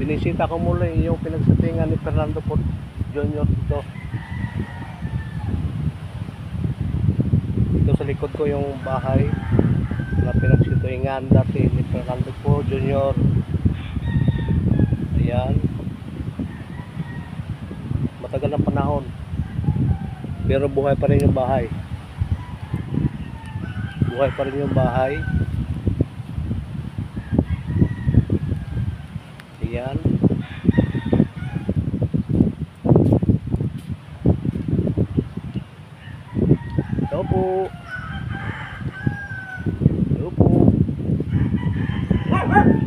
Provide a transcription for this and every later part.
Binisita ko muli yung pinagsatingan ni Fernando Pot Jr. dito. Dito sa likod ko yung bahay na pinagsituingan dati ni Fernando Pot Jr. Ayan. Matagal ng panahon. Pero buhay pa rin yung bahay. Buhay pa rin yung bahay. Ayan. Ito po. Ito po.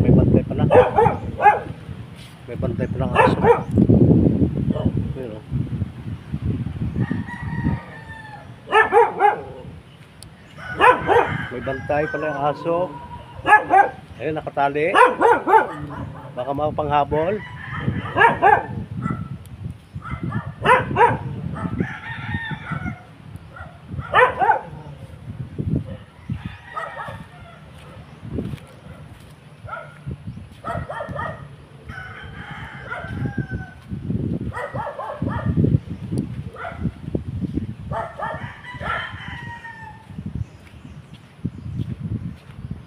May bantay pa lang. May bantay pa lang aso. Pero may bantay pala yung aso. Ayun, nakatali. Baka mapanghabol.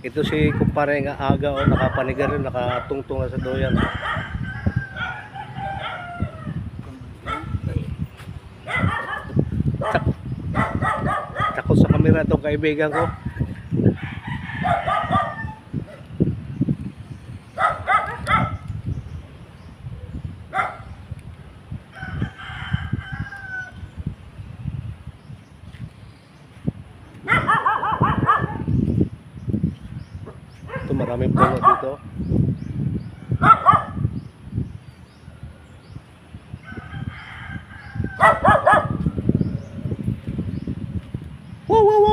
Ito si kumpare nga aga o nakapanigar rin, nakatungtong na sa doyan. Takot sa kamera itong kaibigan ko. Ito maraming puno dito. Wow, wow, wow.